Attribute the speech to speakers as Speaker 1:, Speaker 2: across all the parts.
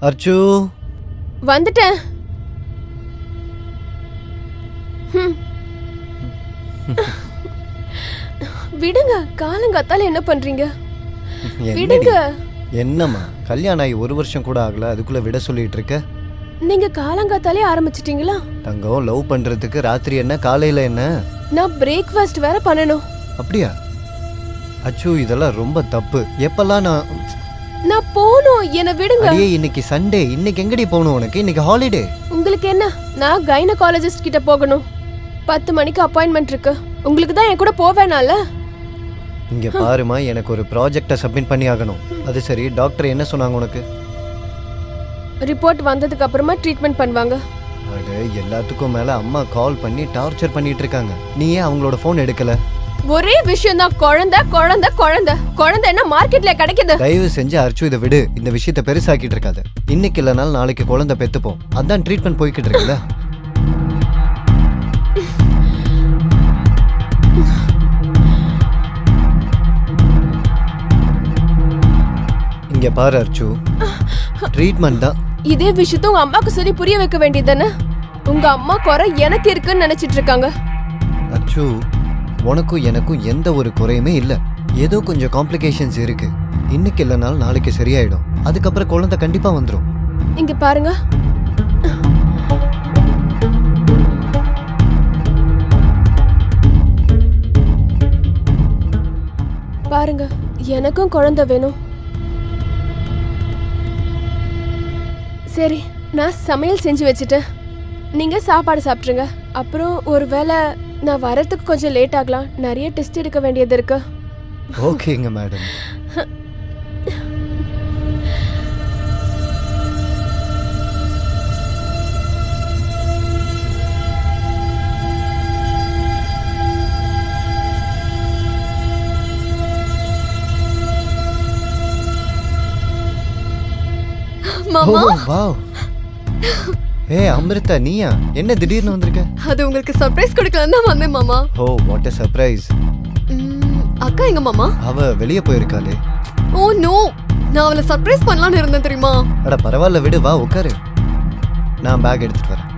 Speaker 1: அர்ச்சு
Speaker 2: வந்துட்டேன். விடுங்க, காலங்காத்தால என்ன பண்றீங்க? விடுங்க.
Speaker 1: என்னம்மா கல்யாணம் ஆகி 1 வருஷம் கூட ஆகல, அதுக்குள்ள விட சொல்லிட்டு இருக்க?
Speaker 2: நீங்க காலங்காத்தாலே ஆரம்பிச்சிட்டீங்களா?
Speaker 1: தங்கம், லவ் பண்றதுக்கு ராத்திரி என்ன காலையில என்ன?
Speaker 2: நான் பிரேக்ஃபாஸ்ட் வேற பண்ணணும்.
Speaker 1: அப்படியா? அச்சு, இதெல்லாம் ரொம்ப தப்பு. எப்பெல்லாம்
Speaker 2: நான் போணும், என்ன விடுங்க.
Speaker 1: அடியே, இன்னைக்கு சண்டே, இன்னைக்கு எங்கடி போகணும் உனக்கு? இன்னைக்கு ஹாலிடே.
Speaker 2: உங்களுக்கு என்ன? நான் கைனகாலஜிஸ்ட் கிட்ட போகணும். 10 மணிக்கு அப்பாயின்மெண்ட் இருக்கு. உங்களுக்கு தான் என் கூட போவேனால.
Speaker 1: இங்க பாருமா, எனக்கு ஒரு ப்ராஜெக்டை சப்மிட் பண்ணி ஆகணும். அது சரி, டாக்டர் என்ன சொன்னாங்க உனக்கு?
Speaker 2: ரிப்போர்ட் வந்ததுக்கு அப்புறமா ட்ரீட்மெண்ட் பண்ணுவாங்க.
Speaker 1: அட, எல்லாத்துக்கும் மேல அம்மா கால் பண்ணி டார்ச்சர் பண்ணிட்டு இருக்காங்க. நீ ஏன் அவங்களோட ஃபோன் எடுக்கல?
Speaker 2: ஒரே விஷயம் தான், குழந்தை குழந்தை குழந்தை குழந்தை என்ன மார்க்கெட்ல கிடைக்குது?
Speaker 1: தயவு செஞ்சு அர்ச்சு, இதை விடு. இந்த விஷயத்த பெருசாக்கிட்டு இருக்காத. இன்னைக்கு இல்லைனாலும் நாளைக்கு குழந்தை பெத்துப்போம். அதான் ட்ரீட்மெண்ட் போய்கிட்டு இருக்குல்ல. இங்க பாரு அர்ச்சு, ட்ரீட்மெண்ட் தான்.
Speaker 2: இதே விஷயத்த உங்க அம்மாக்கு சொல்லி புரிய வைக்க வேண்டியதானே? உங்க அம்மா குறை எனக்கு இருக்குன்னு நினைச்சிட்டு இருக்காங்க.
Speaker 1: அர்ச்சு, உனக்கும் எனக்கும் எந்த ஒரு குறையுமே இல்லை. ஏதோ கொஞ்சம் காம்ப்ளிகேஷன்ஸ் இருக்கு. இன்னைக்கு இல்லைனாலும் நாளைக்கு சரியாயிடும். அதுக்கப்புறம் குழந்தை கண்டிப்பா வந்துடும்.
Speaker 2: இங்க பாருங்க, பாருங்க, எனக்கும் குழந்தை வேணும். சரி, நான் சமையல் செஞ்சு வச்சுட்டேன். நீங்க சாப்பாடு சாப்பிட்ருங்க. அப்புறம் ஒருவேளை நான் வரதுக்கு கொஞ்சம் லேட் ஆகலாம். நிறைய டெஸ்ட் எடுக்க வேண்டியது இருக்கு.
Speaker 1: ஓகேங்க மேடம்.
Speaker 2: மாமா,
Speaker 1: வாவ். ஏய் அமிர்தா, நீயா? என்ன திடீர்னு வந்திருக்க?
Speaker 2: அது உங்களுக்கு சர்ப்ரைஸ் கொடுக்கலாம் தான் வந்தேன் மாமா.
Speaker 1: ஓ, வாட் எ சர்ப்ரைஸ்.
Speaker 2: அக்கா எங்க மாமா?
Speaker 1: அவ வெளியே போயிருக்காளே.
Speaker 2: ஓ நோ, நான் அவளை சர்ப்ரைஸ் பண்ணலாம்னு இருந்தேன் தெரியுமா?
Speaker 1: அட பரவாயில்ல, விடு, வா உட்காரு. நான் பேக் எடுத்துட்டு வரேன்.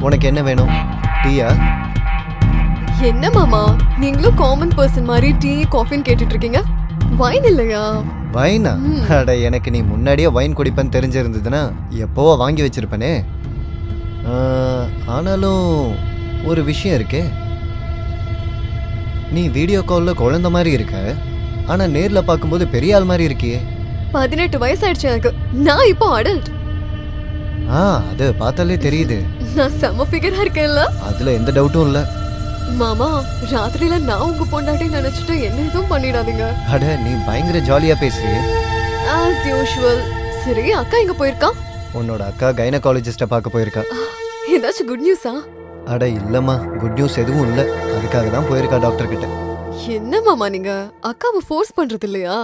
Speaker 1: உனக்கு என்ன வேணும்? டீயா?
Speaker 2: என்ன மாமா, நீங்களும் காமன் பர்சன் மாதிரி டீ காஃபின்னு கேட்டுட்டு இருக்கீங்க. வைன் இல்லையா?
Speaker 1: வைனா? அட, எனக்கு நீ முன்னாடியே வைன் குடிப்பேன்னு தெரிஞ்சிருந்ததுன்னா எப்போவோ வாங்கி வச்சிருப்பேனே. ஆனாலும் ஒரு விஷயம் இருக்கே. நீ வீடியோ காலில் குழந்தை மாதிரி இருக்க, ஆனா நேர்ல பார்க்கும்போது பெரிய ஆள் மாதிரி இருக்கியே.
Speaker 2: 18 வயசு ஆயிடுச்சு எனக்கு. நான் இப்போ அடல்ட்.
Speaker 1: அது பார்த்தாலே தெரியுது.
Speaker 2: நான் செம ஃபிகரா இருக்கேன்ல?
Speaker 1: அதுல எந்த டவுட்டும் இல்ல.
Speaker 2: மாமா, ராத்திரியில நான் உங்க பொண்டாட்டி நினைச்சிட்டு என்ன எதுவும் பண்ணிடாதீங்க.
Speaker 1: அட, நீ பயங்கர ஜாலியா பேசுறியே.
Speaker 2: as usual. சரி, அக்கா எங்க போயிருக்கா?
Speaker 1: உன்னோட அக்கா கைனகாலஜிஸ்ட பார்க்க போயிருக்கா.
Speaker 2: ஏதாச்சும் குட் நியூஸா?
Speaker 1: அட இல்லம்மா, குட் நியூஸ் எதுவும் இல்ல. அதுக்காக தான் போயிருக்கா டாக்டர் கிட்ட.
Speaker 2: என்ன மாமா நீங்க அக்காவை ஃபோர்ஸ் பண்றது இல்லையா?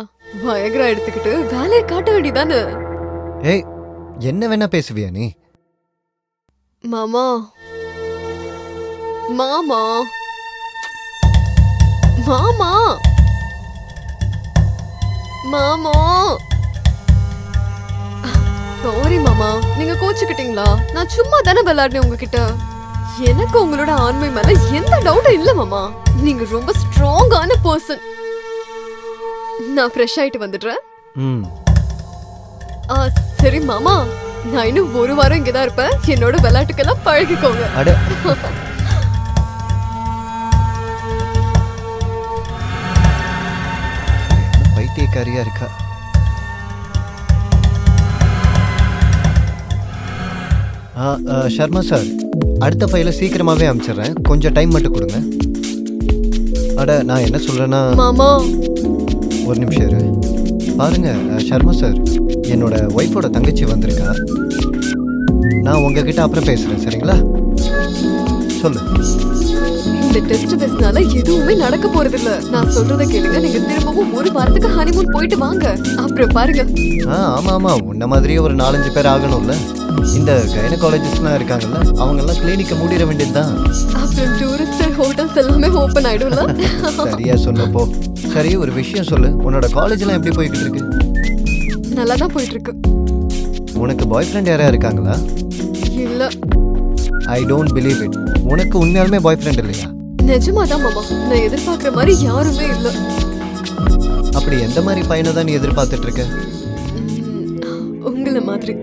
Speaker 2: வயக்ரா எடுத்துக்கிட்டு வேலையை காட்ட வேண்டியதானே?
Speaker 1: ஏய், என்ன வேணா பேசுவியா நீ?
Speaker 2: மாமா, மாமா, மாமா, மாமா. சாரி மாமா, நீங்க கோச்சுக்கிட்டீங்களா? நான் சும்மா தானே விளையாடினேன் உங்ககிட்ட. எனக்கு உங்களோட ஆண்மை மேல எந்த டவுட்டும் இல்ல மாமா. நீங்க ரொம்ப ஸ்ட்ராங்கான பர்சன். நான் ஃப்ரெஷ் ஆயிட்டு வந்துடுறேன். சரி மாமா, நான் இன்னும் 1 வாரம் இங்கதான் இருப்பேன். என்னோட விளையாட்டுக்கெல்லாம் பழகிக்கோங்க.
Speaker 1: அட, பைத்தியக்காரியா இருக்கா. ஷர்மா சார், அடுத்த ஃபைலை சீக்கிரமாவே அனுப்பிச்சிடுறேன். கொஞ்சம் டைம் மட்டும் கொடுங்க. அட, நான் என்ன சொல்றேன்னா
Speaker 2: மாமா,
Speaker 1: ஒரு நிமிஷம் இரு. பாருங்க ஷர்மா சார், என்னோட ஒய்ஃபோட தங்கச்சி வந்திருக்கா. நான் உங்ககிட்ட அப்புறம் பேசுறேன், சரிங்களா? சொல்லு.
Speaker 2: இந்த டெஸ்ட் பேசினால எதுவுமே நடக்க போறது இல்ல. நான் சொல்றத கேளுங்க. நீங்க திரும்பவும் 1 வாரத்துக்கு ஹனிமூன் போயிட்டு வாங்க. அப்புறம் பாருங்க.
Speaker 1: ஆமா ஆமா, உன்ன மாதிரியே ஒரு 4-5 பேர் ஆகணும்ல. இந்த கைனகாலஜிஸ்ட்லாம் இருக்காங்கல்ல அவங்கெல்லாம் கிளினிக்கை மூடிட வேண்டியதுதான்.
Speaker 2: அப்புறம் டூரிஸ்ட் ஹோட்டல்ஸ் எல்லாமே ஓப்பன் ஆயிடும்ல.
Speaker 1: சரியா சொன்னப்போ. சரி ஒரு விஷயம் சொல்லு, உன்னோட காலேஜ்லாம் எப்படி போய்கிட்டு இருக்கு?
Speaker 2: நல்லா தான் போயிட்டு இருக்கு.
Speaker 1: உனக்கு பாய் ஃப்ரெண்ட் யாரா இருக்காங்களா?
Speaker 2: இல்ல.
Speaker 1: I don't believe it. உனக்கு உண்மையாலுமே பாய் ஃப்ரெண்ட் இல்லையா?
Speaker 2: நிஜமாதான் மாமா, நான் எதிர்பார்க்குற மாதிரி யாருமே இல்ல.
Speaker 1: அப்படி எந்த மாதிரி பையனை தான் நீ எதிர்பார்த்துட்டு இருக்க?
Speaker 2: உங்கள மாதிரி.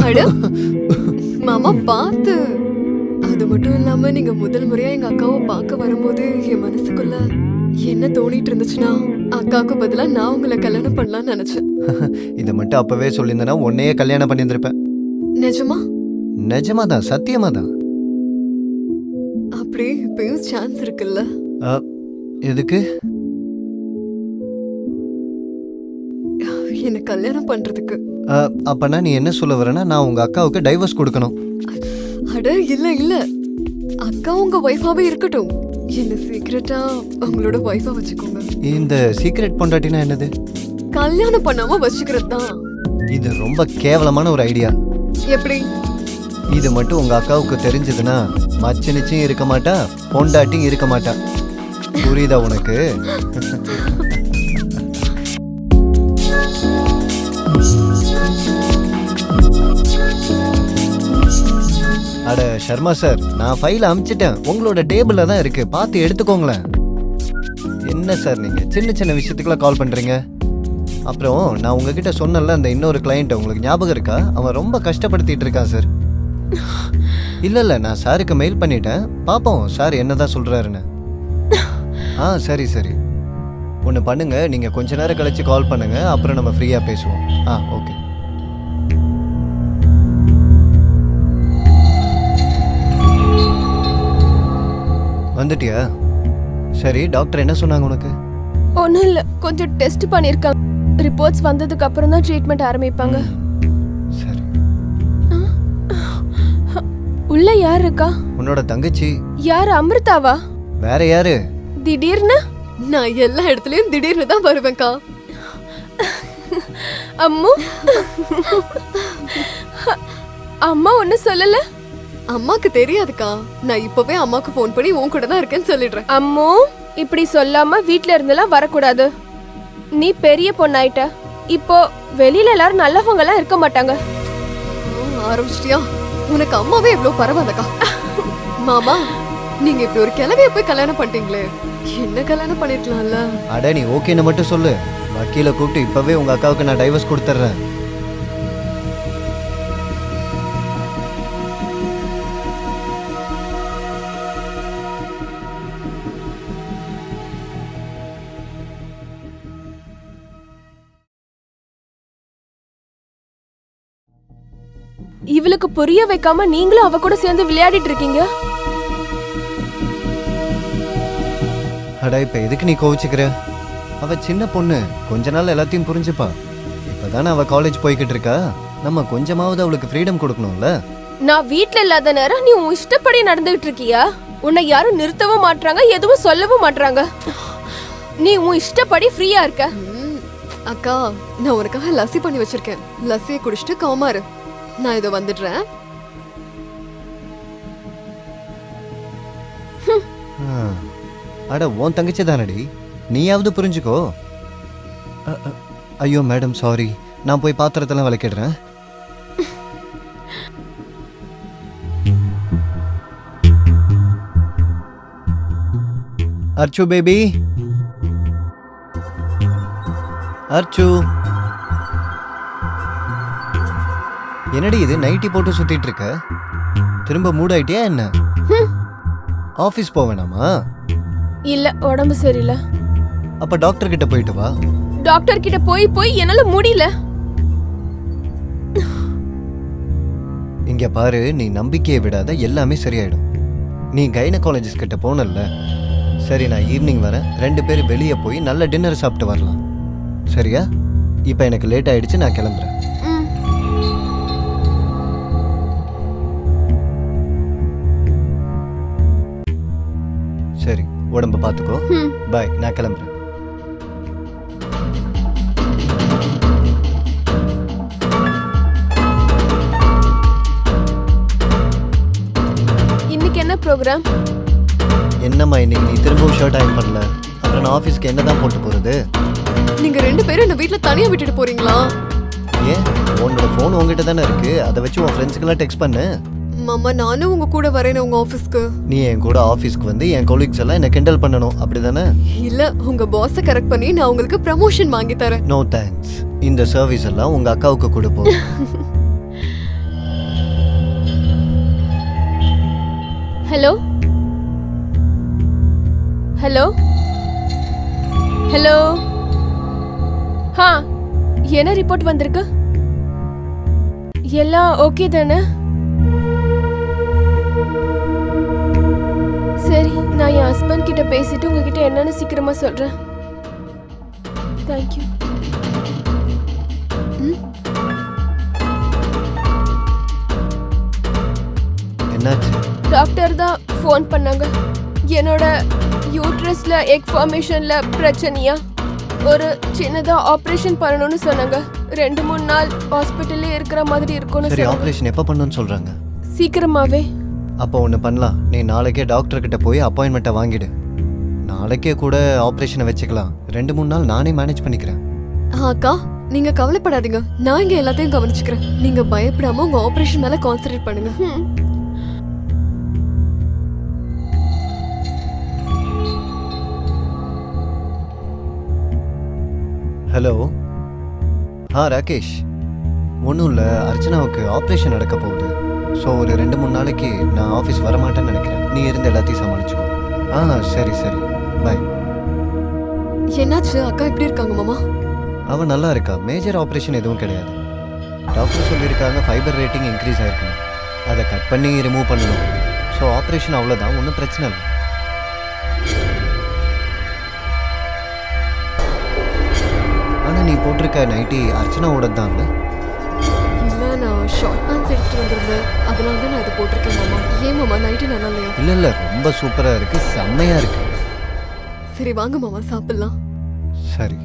Speaker 2: அட மாமா பார்த்து. அது மட்டும் இல்லாம நீங்க முதல் முறையா எங்க அக்காவை பார்க்க வரும்போது என் மனசுக்குள்ள என்ன தோணிட்டு இருந்துச்சுன்னா, அக்காவுக்கு பதிலா நான் உங்களை கல்யாணம் பண்ணலாம்னு நினைச்சேன்.
Speaker 1: இதை மட்டும் அப்பவே சொல்லியிருந்தேன்னா உன்னையே கல்யாணம் பண்ணியிருந்திருப்பேன்.
Speaker 2: நிஜமா?
Speaker 1: நிஜமா தான், சத்தியமா தான்.
Speaker 2: அப்படி இப்பயும் சான்ஸ் இருக்குல்ல?
Speaker 1: எதுக்கு?
Speaker 2: என்ன கல்யாணம் பண்றதுக்கு.
Speaker 1: அப்பனா நீ என்ன சொல்ல வரேன்னா நான் உங்க அக்காவுக்கு டைவர்ஸ் கொடுக்கணும்?
Speaker 2: அட இல்ல இல்ல, அக்கா உங்க ஒய்ஃபாவே இருக்கட்டும், என்ன சீக்கிரட்டா உங்களோட ஒய்ஃபா வச்சுக்கோங்க.
Speaker 1: இந்த சீக்ரெட் பொண்டாட்டினா என்னது?
Speaker 2: கல்யாணம் பண்ணாம வச்சுக்கிறது தான்.
Speaker 1: இது ரொம்ப கேவலமான ஒரு ஐடியா.
Speaker 2: எப்படி?
Speaker 1: இது மட்டும் உங்க அக்காவுக்கு தெரிஞ்சதுன்னா மச்சனிச்சும் இருக்க மாட்டா, பொண்டாட்டியும் இருக்க மாட்டா. புரியுதா உனக்கு? அட சர்மா சார், நான் ஃபைல் அனுப்பிச்சிட்டேன், உங்களோட டேபிள்ல தான் இருக்கு, பார்த்து எடுத்துக்கோங்களேன். என்ன சார் நீங்க சின்ன சின்ன விஷயத்துக்குலாம் கால் பண்றீங்க? அப்புறம் நான் உங்ககிட்ட சொன்னல அந்த இன்னொரு கிளையண்ட் உங்களுக்கு ஞாபகம் இருக்கா? அவன் ரொம்ப கஷ்டப்படுத்திட்டு இருக்கான் சார். இல்ல நான் சாருக்கு மெயில் பண்ணிட்டேன், பாப்போம் சார் என்னதான் சொல்றாருன்னு. சரி சரி, ஒன்று பண்ணுங்க, நீங்க கொஞ்ச நேரம் கழிச்சு கால் பண்ணுங்க, அப்புறம் நம்ம ஃப்ரீயா பேசுவோம். ஓகே. வந்துட்டியா? சரி, டாக்டர் என்ன சொன்னாங்க உனக்கு?
Speaker 3: ஒன்றும் இல்லை, கொஞ்சம் டெஸ்ட் பண்ணியிருக்காங்க. ரிப்போர்ட்ஸ் வந்ததுக்கு அப்புறம் தான் ட்ரீட்மெண்ட் ஆரம்பிப்பாங்க.
Speaker 1: சரி.
Speaker 3: உள்ள யார் இருக்கா?
Speaker 1: உன்னோட தங்கச்சி.
Speaker 3: யார்? அமிர்தாவா?
Speaker 1: வேற யாரு?
Speaker 3: திடீர்னு?
Speaker 2: நான் எல்லா இடத்துலயும் திடீர்னு தான் வருவேன்க்கா.
Speaker 3: அம்மு, அம்மா ஒண்ணு சொல்லல?
Speaker 2: அம்மாக்கு தெரியாதுக்கா, நான் இப்பவே அம்மாக்கு ஃபோன் பண்ணி உன் கூட தான் இருக்கேன்னு சொல்லிடுறேன்.
Speaker 3: அம்மு, இப்படி சொல்லாம வீட்ல இருந்தெல்லாம் வரக்கூடாது. நீ பெரிய பொண்ணாயிட்ட, இப்போ வெளியில எல்லாரும் நல்லவங்க எல்லாம் இருக்க மாட்டாங்க.
Speaker 2: ஆரம்பிச்சிட்டியா? உனக்கு அம்மாவே இவ்வளவு பரவாயில்லக்கா. மாமா, நீங்க இப்படி ஒரு கிழவிய போய் கல்யாணம் பண்ணிட்டீங்களே, என்ன கல்யாணம் பண்ணிருக்கலாம்ல?
Speaker 1: அட நீ ஓகேன்னு மட்டும் சொல்லு, வக்கீல கூப்பிட்டு இப்பவே உங்க அக்காவுக்கு நான் டைவர்ஸ் கொடுத்துட்றேன்.
Speaker 3: இவளுக்கு புரிய வைக்காம நீங்களும் அவ கூட சேர்ந்து விளையாடிட்டு இருக்கீங்க.
Speaker 1: அடா இப்ப எதுக்கு நீ கோவிச்சுக்கிற? அவ சின்ன பொண்ணு, கொஞ்ச நாள் எல்லாத்தையும் புரிஞ்சுப்பா. இப்பதானே அவ காலேஜ் போய்கிட்டு இருக்கா, நம்ம கொஞ்சமாவது அவளுக்கு ஃப்ரீடம் கொடுக்கணும்ல.
Speaker 3: நான் வீட்ல இல்லாத நேரம் நீ உன் இஷ்டப்படி நடந்துகிட்டு இருக்கியா? உன்னை யாரும் நிறுத்தவும் மாட்றாங்க, எதுவும் சொல்லவும் மாட்றாங்க. நீ உன் இஷ்டப்படி ஃப்ரீயா இருக்க.
Speaker 2: அக்கா, நான் உனக்காக லஸ்ஸி பண்ணி வச்சிருக்கேன், லஸ்ஸியை குடிச்சிட்டு காமாரு. நான் இதோ வந்துடுறேன்.
Speaker 1: அட உன் தங்கச்சி தானடி, நீயாவது புரிஞ்சுக்கோ. ஐயோ மேடம் சாரி, நான் போய் பாத்திரத்தெல்லாம் விளக்கிடுறேன். அர்ச்சு பேபி, அர்ச்சு. என்னடி இது நைட்டி போட்டு சுத்திட்டு இருக்க? திரும்ப மூட் ஆயிட்டியா என்ன? ஆபீஸ் போவேனாமா?
Speaker 3: இல்ல, உடம்பு சரியில்லை.
Speaker 1: அப்ப டாக்டர் கிட்ட போயிட்டு வா.
Speaker 3: டாக்டர் கிட்ட போய் போய் என்னால முடியல.
Speaker 1: இங்க பாரு, நீ நம்பிக்கையை விடாத, எல்லாமே சரியாயிடும். நீ கைனகாலஜிஸ்ட் கிட்ட போனல்ல, சரி நான் ஈவினிங் வரேன், 2 பேரும் வெளியே போய் நல்ல டின்னர் சாப்பிட்டு வரலாம். சரியா? இப்போ எனக்கு லேட் ஆயிடுச்சு, நான் கிளம்புறேன். சரி, உடம்ப பார்த்துக்கோ. பாய், நான் கிளம்புறேன்.
Speaker 3: என்ன ப்ரோக்ராம்?
Speaker 1: என்னம்மா இன்னைக்கு நீ திரும்பவும் ஷர்ட் அயன் பண்ணல? அப்புறம் நான் ஆஃபீஸ்க்கு என்ன தான் போட்டு போகிறது?
Speaker 2: நீங்க 2 பேரும் என்ன வீட்ல தனியா விட்டுட்டு போறீங்களா?
Speaker 1: ஏன் உன்னோட ஃபோன் உங்ககிட்ட தானே இருக்கு, அதை வச்சு உன் ஃப்ரெண்ட்ஸுக்கெல்லாம் டெக்ஸ்ட் பண்ணு.
Speaker 2: மாமா நானும் உங்க கூட வரேன் உங்க ஆபீஸ்க்கு.
Speaker 1: நீ என் கூட ஆஃபீஸ்க்கு வந்து என் கொலீக்ஸ் எல்லாம் என்ன கிண்டல் பண்ணணும், அப்படிதானே?
Speaker 2: இல்ல உங்க பாஸ கரெக்ட் பண்ணி நான் உங்களுக்கு ப்ரமோஷன் வாங்கி தரேன்.
Speaker 1: No thanks. இந்த சர்வீஸ் எல்லாம் உங்க அக்காவுக்கு கொடுப்போம்.
Speaker 3: Hello hello hello. ஹா, என்ன ரிப்போர்ட் வந்திருக்கு? எல்லாம் ஓகே தானே? சரி, நான் என் ஹஸ்பண்ட் கிட்ட பேசிட்டு உங்ககிட்ட என்னன்னு சீக்கிரமா சொல்றேன். தேங்க்யூ.
Speaker 1: என்னாச்சு?
Speaker 3: டாக்டர் தான் ஃபோன் பண்ணாங்க. என்னோட யூட்ரஸ்ல எக் ஃபார்மேஷன்ல பிரச்சனையா, ஒரு சின்னதா ஆபரேஷன் பண்ணணும்னு சொன்னாங்க. 2-3 நாள் ஹாஸ்பிட்டல்லே இருக்கிற மாதிரி இருக்கும்னு
Speaker 1: சரி,
Speaker 3: சொன்னாங்க.
Speaker 1: ஆபரேஷன் எப்போ பண்ணணும்னு சொல்றாங்க?
Speaker 3: சீக்கிரமாவே.
Speaker 1: அப்போ ஒன்று பண்ணலாம், நீ நாளைக்கே டாக்டர் கிட்ட போய் அப்பாயின்மெண்ட்டை வாங்கிடு. நாளைக்கே கூட ஆப்ரேஷனை வச்சுக்கலாம். 2-3 நாள் நானே மேனேஜ் பண்ணிக்கிறேன்.
Speaker 2: அக்கா நீங்க கவலைப்படாதீங்க, நான் இங்க எல்லாத்தையும் கவனிச்சுக்கிறேன். நீங்க பயப்படாம உங்க ஆபரேஷன் மேல கான்சென்ட்ரேட் பண்ணுங்க.
Speaker 1: ஹலோ. ராகேஷ், ஒன்றும் இல்லை, அர்ச்சனாவுக்கு ஆப்ரேஷன் நடக்க போகுது. ஸோ ஒரு 2-3 நாளைக்கு நான் ஆஃபீஸ் வரமாட்டேன்னு நினைக்கிறேன். நீ இருந்து எல்லாத்தையும் சமாளிச்சுக்கோ. சரி சரி, பாய்.
Speaker 2: என்னாச்சு அக்கா எப்படி இருக்காங்க மாமா?
Speaker 1: அவன் நல்லா இருக்கா, மேஜர் ஆப்ரேஷன் எதுவும் கிடையாது. டாக்டர் சொல்லியிருக்காங்க ஃபைபர் ரேட்டிங் இன்க்ரீஸ் ஆயிருக்கணும், அதை கட் பண்ணி ரிமூவ் பண்ணணும். ஸோ ஆப்ரேஷன் அவ்வளோதான், ஒன்றும் பிரச்சனை இல்லை. ஆனால் நீ போட்டிருக்க நைட்டி அர்ச்சனாவோட தான் இல்லை?
Speaker 2: இல்ல நான் ஷார்ட் பேண்ட்ஸ் எடுத்துட்டு வந்திருந்தேன், அதனால தான் நான் இதை போட்டிருக்கேன் மாமா. ஏன் மாமா நைட்டு நல்லா இல்லையா?
Speaker 1: இல்லை இல்லை, ரொம்ப சூப்பராக இருக்கு, செம்மையாக இருக்கு.
Speaker 2: சரி வாங்க மாமா சாப்பிடலாம்.
Speaker 1: சரி.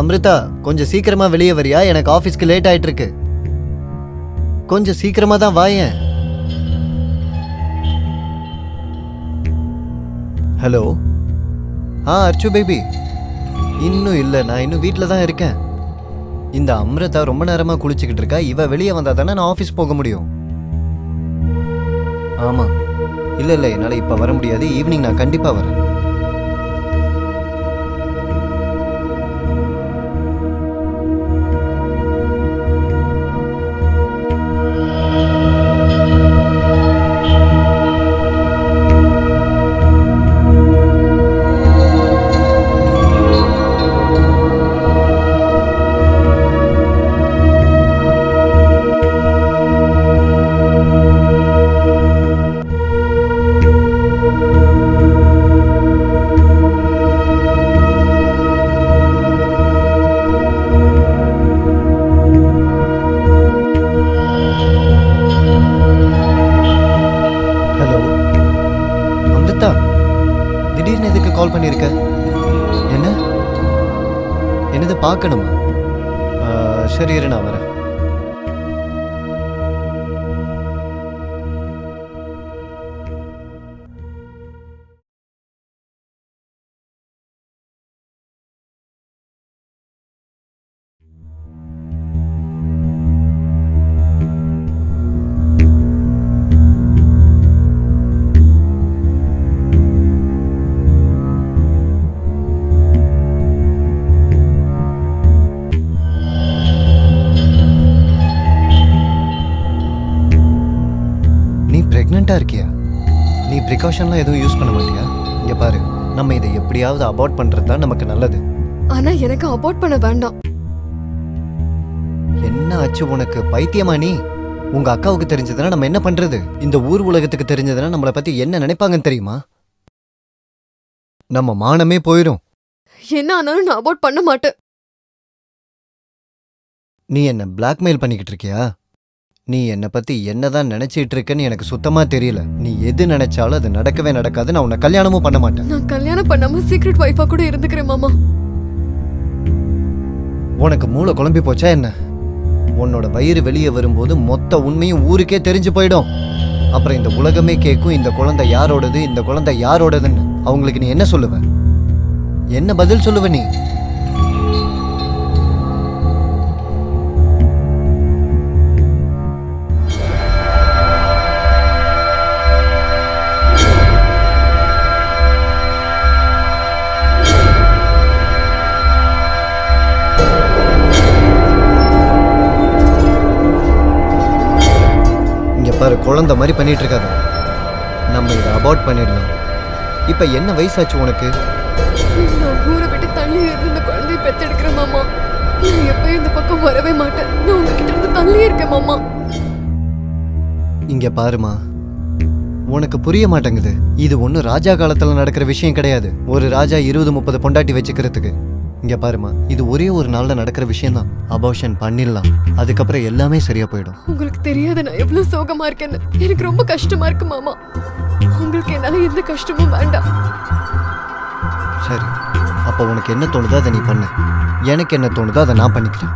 Speaker 1: அமிர்தா, கொஞ்சம் சீக்கிரமா வெளியே வரியா? எனக்கு ஆஃபீஸ்க்கு லேட் ஆயிட்டு இருக்கு. கொஞ்சம் சீக்கிரமா தான் வாயேன். ஹலோ. அர்ச்சு பேபி, இன்னும் இல்லை, நான் இன்னும் வீட்டில் தான் இருக்கேன். இந்த அமிர்தா ரொம்ப நேரமாக குளிச்சுக்கிட்டு இருக்கா, இவ வெளியே வந்தா தானே நான் ஆஃபீஸ் போக முடியும். ஆமாம், இல்லை இல்லை, என்னால் இப்போ வர முடியாது, ஈவினிங் நான் கண்டிப்பாக வரேன். திடீர்னு எதுக்கு கால் பண்ணியிருக்க? என்னது பார்க்கணுமா? சரி இரு, நான் வரேன். ப்ரெக்னெண்ட்டாக இருக்கியா? நீ ப்ரிகாஷன்லாம் எதுவும் யூஸ் பண்ண மாட்டியா? இங்கே பாரு, நம்ம இதை எப்படியாவது அபார்ட் பண்ணுறது தான் நமக்கு நல்லது.
Speaker 2: ஆனா எனக்கு அபார்ட் பண்ண வேண்டாம்.
Speaker 1: என்ன ஆச்சு உனக்கு? பைத்தியமா நீ? உங்க அக்காவுக்கு தெரிஞ்சதுன்னா நம்ம என்ன பண்றது? இந்த ஊர் உலகத்துக்கு தெரிஞ்சதுன்னா நம்மளை பத்தி என்ன நினைப்பாங்கன்னு தெரியுமா? நம்ம மானமே போயிடும்.
Speaker 2: என்ன ஆனாலும் நான் அபார்ட் பண்ண மாட்டேன்.
Speaker 1: நீ என்ன பிளாக்மெயில் பண்ணிக்கிட்டு இருக்கியா? நீ என்னை பத்தி என்னதான் நினைச்சிட்டு இருக்கன்னு எனக்கு சுத்தமா தெரியல. நீ எது நினைச்சாலும் அது நடக்கவே நடக்காது. நான் உன்னை கல்யாணமும் பண்ண மாட்டேன்.
Speaker 2: நான் கல்யாணம் பண்ணாம சீக்ரெட் வைஃபா கூட இருந்துக்கிறேன் மாமா.
Speaker 1: உனக்கு மூளை குழம்பி போச்சா என்ன? உன்னோட வயிறு வெளியே வரும்போது மொத்த உண்மையும் ஊருக்கே தெரிஞ்சு போயிடும். அப்புறம் இந்த உலகமே கேட்கும், இந்த குழந்தை யாரோடது, இந்த குழந்தை யாரோடதுன்னு. அவங்களுக்கு நீ என்ன சொல்லுவ? என்ன பதில் சொல்லுவ நீ? பாரு, குழந்தை மாதிரி பண்ணிட்டு இருக்காத. நம்ம இதை அபார்ட் பண்ணிடலாம். இப்ப என்ன வயசாச்சு உனக்கு?
Speaker 2: நான் ஊரை விட்டு தள்ளி இருந்து இந்த குழந்தைய பெத்தெடுக்கிறேன் மாமா. நான் எப்பயும் இந்த பக்கம் வரவே மாட்டேன். நான் உங்ககிட்ட இருந்து தள்ளி இருக்கேன் மாமா.
Speaker 1: இங்க பாருமா, உனக்கு புரிய மாட்டேங்குது. இது ஒன்றும் ராஜா காலத்துல நடக்கிற விஷயம் கிடையாது. ஒரு ராஜா 20-30 பொண்டாட்டி வச்சுக்கிறதுக்கு. இங்க பாருமா, இது ஒரே ஒரு நாள்ல நடக்கிற விஷயம் தான். அபார்ஷன் பண்ணிடலாம், அதுக்கப்புறம் எல்லாமே சரியா போயிடும்.
Speaker 2: உங்களுக்கு தெரியாத நான் எவ்வளவு சோகமா இருக்கேன்னு. எனக்கு ரொம்ப கஷ்டமா இருக்கு மாமா. உங்களுக்கு என்னால எந்த கஷ்டமும் வேண்டாம்.
Speaker 1: சரி, அப்ப உனக்கு என்ன தோணுதோ அதை நீ பண்ணு. எனக்கு என்ன தோணுதோ அதை நான் பண்ணிக்கிறேன்.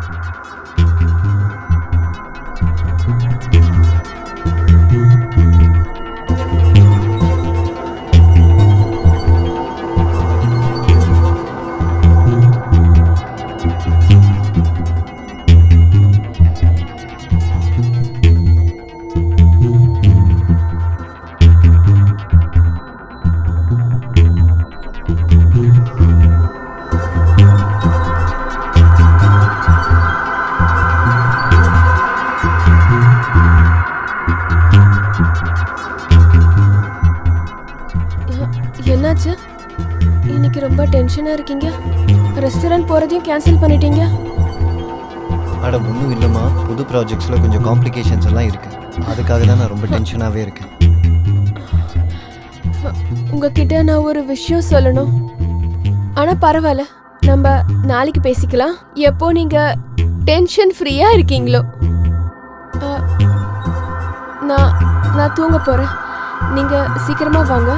Speaker 3: என்னாச்சு? இன்னைக்கு ரொம்ப டென்ஷனா இருக்கீங்க. ரெஸ்டாரண்ட் போறதையும் கேன்சல் பண்ணிட்டீங்க.
Speaker 1: அட ஒன்றும் இல்லைம்மா, புது ப்ராஜெக்ட்ஸில் கொஞ்சம் காம்ப்ளிகேஷன்ஸ் எல்லாம் இருக்கு. அதுக்காக தான் நான் ரொம்ப டென்ஷனாகவே இருக்கேன்.
Speaker 3: உங்ககிட்ட நான் ஒரு விஷயம் சொல்லணும். ஆனா பரவாயில்ல, நம்ம நாளைக்கு பேசிக்கலாம். எப்போ நீங்க டென்ஷன் ஃப்ரீயா இருக்கீங்களோ. நான் நான் தூங்க போறேன். நீங்க சீக்கிரமா வாங்க.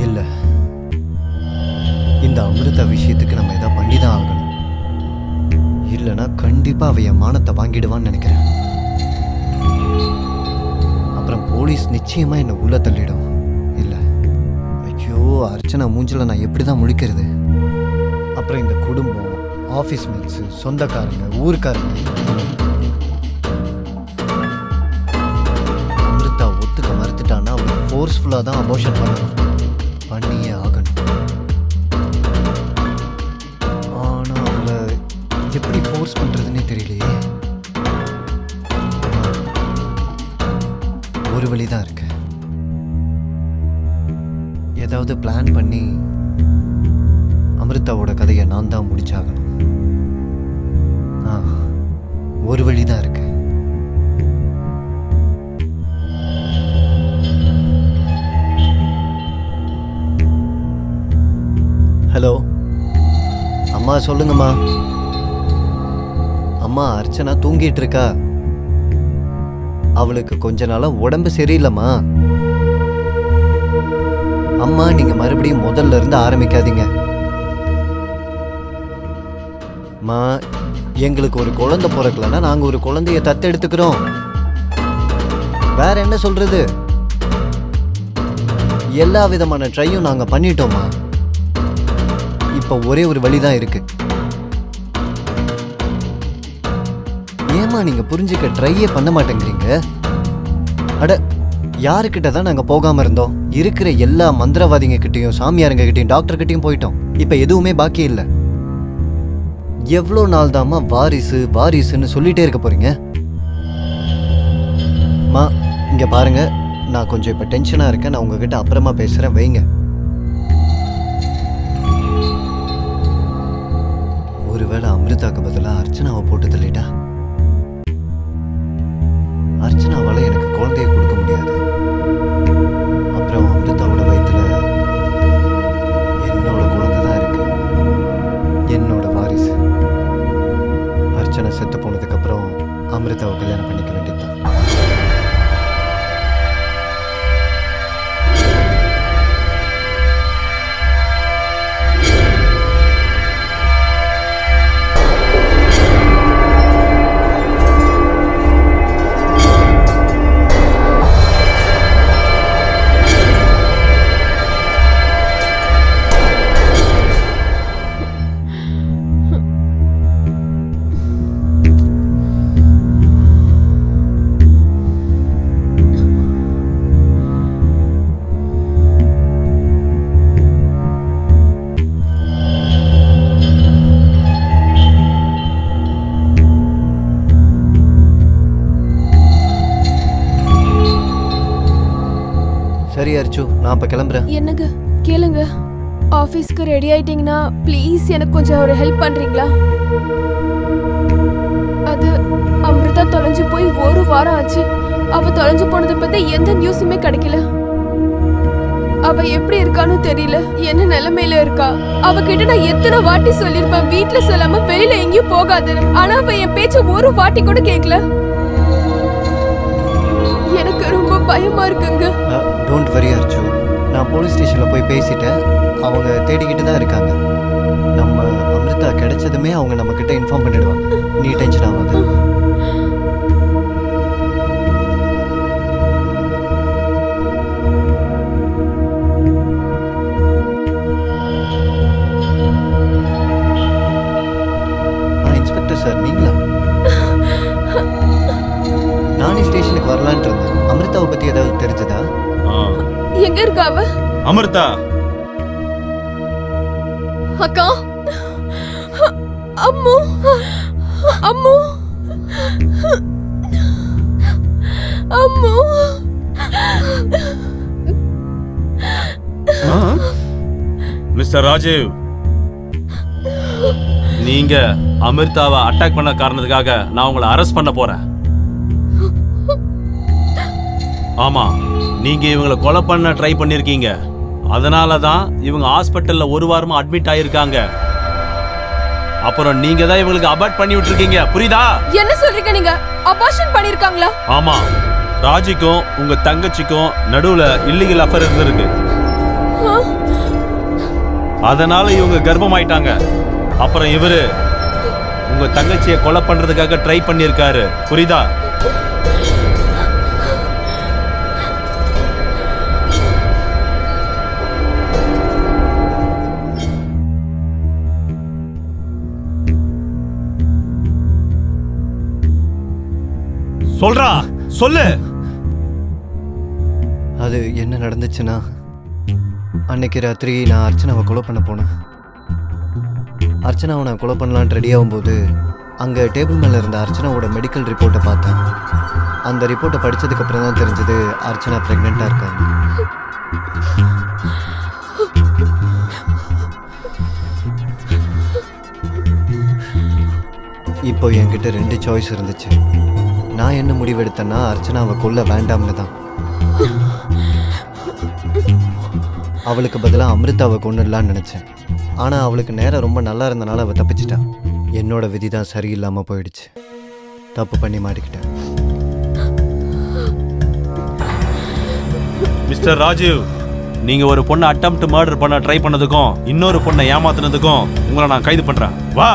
Speaker 1: இல்லை, இந்த அமிர்தா விஷயத்துக்கு நம்ம எதாவது பண்ணி தான் ஆகணும். இல்லைன்னா கண்டிப்பா அவ என் மானத்தை வாங்கிடுவான்னு நினைக்கிறேன். அப்புறம் போலீஸ் நிச்சயமா என்னை உள்ள தள்ளிடும். இல்லை, ஐயோ, அர்ச்சனா மூஞ்சில நான் எப்படி தான் முழிக்கிறது? அப்புறம் இந்த குடும்பம், ஆஃபீஸ் மேட்ஸ், சொந்தக்காரங்க, ஊருக்காரங்க. அமிர்தா ஒத்துக்க மறுத்துட்டான்னா அவளுக்கு ஃபோர்ஸ்ஃபுல்லாக தான் அபோர்ஷன் பண்ணணும். பண்ணியே ஆகணும். ஆனால் அவளை எப்படி ஃபோர்ஸ் பண்ணுறதுன்னே தெரியலையே. ஒரு வழி தான் இருக்கு. ஏதாவது பிளான் பண்ணி அமிர்தாவோட கதையை நான் தான் முடிச்சாகணும். ஒரு வழி தான் இருக்கு. ஹலோ அம்மா, சொல்லுங்கம்மா. அம்மா, அர்ச்சனா தூங்கிட்டு இருக்கா. அவளுக்கு கொஞ்ச நாளா உடம்பு சரியில்லைம்மா. அம்மா, நீங்க மறுபடியும் முதல்ல இருந்து ஆரம்பிக்காதீங்க. அம்மா, எங்களுக்கு ஒரு குழந்தை பிறக்கலன்னா நாங்க ஒரு குழந்தைய தத்தெடுத்துக்கிறோம். வேற என்ன சொல்றது? எல்லா விதமான ட்ரையும் நாங்க பண்ணிட்டோம்மா. இப்ப ஒரே ஒரு வழிதான் இருக்கு. ஏமா நீங்க புரிஞ்சுக்க ட்ரையே பண்ண மாட்டேங்கிறீங்க? அட, யாருக்கிட்ட தான் நாங்க போகாம இருந்தோம்? இருக்கிற எல்லா மந்திரவாதிங்க கிட்டையும், சாமியாருங்க கிட்டையும், டாக்டர் கிட்டையும் போயிட்டோம். இப்ப எதுவுமே பாக்கி இல்லை. எவ்வளோ நாள் தாம்மா வாரிசு வாரிசுன்னு சொல்லிட்டே இருக்க போறீங்க? மா, இங்க பாருங்க, நான் கொஞ்சம் இப்ப டென்ஷனா இருக்கேன். நான் உங்ககிட்ட அப்புறமா பேசுறேன், வைங்க. ஒருவேளை அமிர்தாக்கு பதிலா அர்ச்சனாவை போட்டு தள்ளிட்டா? அர்ச்சனாவால எனக்கு குழந்தைய கொடுக்க முடியாது. அப்புறம் அமிர்தாவோட வயித்துல என்னோட குழந்தை தான் இருக்கு. என்னோட அண்ணன் செத்து போனதுக்கப்புறம் அமிர்தாவை கல்யாணம் பண்ணிக்க வேண்டியதுதான். சரி அர்ச்சு, நான் அப்போ கிளம்புறேன்.
Speaker 3: என்னங்க கேளுங்க, ஆஃபீஸ்க்கு ரெடி ஆயிட்டீங்கன்னா ப்ளீஸ் எனக்கு கொஞ்சம் ஒரு ஹெல்ப் பண்றீங்களா? அது அமிர்தா தொலைஞ்சு போய் ஒரு வாரம் ஆச்சு. அவ தொலைஞ்சு போனதை பத்தி எந்த நியூஸுமே கிடைக்கல. அவ எப்படி இருக்கான்னு தெரியல, என்ன நிலைமையில இருக்கா. அவகிட்ட நான் எத்தனை வாட்டி சொல்லிருப்பேன் வீட்ல சொல்லாம வெளியில எங்கேயும் போகாதுன்னு. ஆனா அவ என் பேச்ச ஒரு வாட்டி கூட கேட்கல. எனக்கு ரொம்ப பயமா இருக்குங்க.
Speaker 1: டோன்ட் வரி அர்ச்சு, நான் போலீஸ் ஸ்டேஷனில் போய் பேசிட்டேன். அவங்க தேடிக்கிட்டு தான் இருக்காங்க. நம்ம அமிர்தா கிடைச்சதுமே அவங்க நம்மக்கிட்ட இன்ஃபார்ம் பண்ணிடுவாங்க. நீ டென்ஷன் ஆகாது. இன்ஸ்பெக்டர் சார், நீங்களா? நானே ஸ்டேஷனுக்கு வரலான்ட்டு இருந்தேன். அமிர்தாவை பற்றி ஏதாவது தெரிஞ்சதா?
Speaker 3: எங்க இருக்கா அவ?
Speaker 4: அமிர்தா
Speaker 2: அக்கா,
Speaker 3: அம்மு அம்மு அம்மு
Speaker 4: மிஸ்டர் ராஜீவ், நீங்க அமிர்தாவை அட்டாக் பண்ண காரணத்துக்காக நான் உங்களை அரெஸ்ட் பண்ண போறேன். ஆமா, நீங்க இவங்களை கொலை பண்ண ட்ரை பண்ணிருக்கீங்க. அதனால தான் இவங்க ஹாஸ்பிட்டல்ல ஒரு வாரமா அட்மிட் ஆயிருக்காங்க. அப்புறம் நீங்க தான் இவங்களுக்கு அபார்ட் பண்ணி விட்டுருக்கீங்க, புரியுதா?
Speaker 3: என்ன சொல்றீங்க நீங்க? அபார்ஷன் பண்ணிருக்காங்களா?
Speaker 4: ஆமா, ராஜிக்கும் உங்க தங்கச்சிக்கும் நடுவுல இல்லீகல் அஃபேர் இருந்திருக்கு. அதனால இவங்க கர்ப்பமாயிட்டாங்க. அப்புறம் இவரு உங்க தங்கச்சியை கொலை பண்றதுக்காக ட்ரை பண்ணிருக்காரு, புரியுதா? சொல்றா, சொல்லு.
Speaker 1: அது என்ன நடந்துச்சுன்னா, அன்னைக்கு ராத்திரி நான் அர்ச்சனாவை கொலை பண்ண போனேன். அர்ச்சனாவை நான் கொலை பண்ணலான்னு ரெடி ஆகும்போது அங்கே டேபிள் மேலே இருந்த அர்ச்சனாவோட மெடிக்கல் ரிப்போர்ட்டை பார்த்தேன். அந்த ரிப்போர்ட்டை படித்ததுக்கப்புறம் தான் தெரிஞ்சது அர்ச்சனா ப்ரெக்னெண்ட்டாக இருக்காங்க. இப்போ என்கிட்ட 2 சாய்ஸ் இருந்துச்சு. நான் என்ன முடிவெடுத்தேன்னா, அர்ச்சனாவை கொல்ல வேண்டாம்னு தான். அவளுக்கு பதிலாக அமிர்தாவை கொண்டுடலான்னு நினச்சேன். ஆனால் அவளுக்கு நேரம் ரொம்ப நல்லா இருந்தனால அவள் தப்பிச்சிட்டா. என்னோட விதி தான் சரியில்லாமல் போயிடுச்சு. தப்பு பண்ணி மாட்டிக்கிட்டேன்.
Speaker 4: மிஸ்டர் ராஜீவ், நீங்க ஒரு பொண்ணை அட்டெம்ப்ட் மர்டர் பண்ண ட்ரை பண்ணதுக்கும் இன்னொரு பொண்ணை ஏமாத்துனதுக்கும் உங்களை நான் கைது பண்றேன். வா.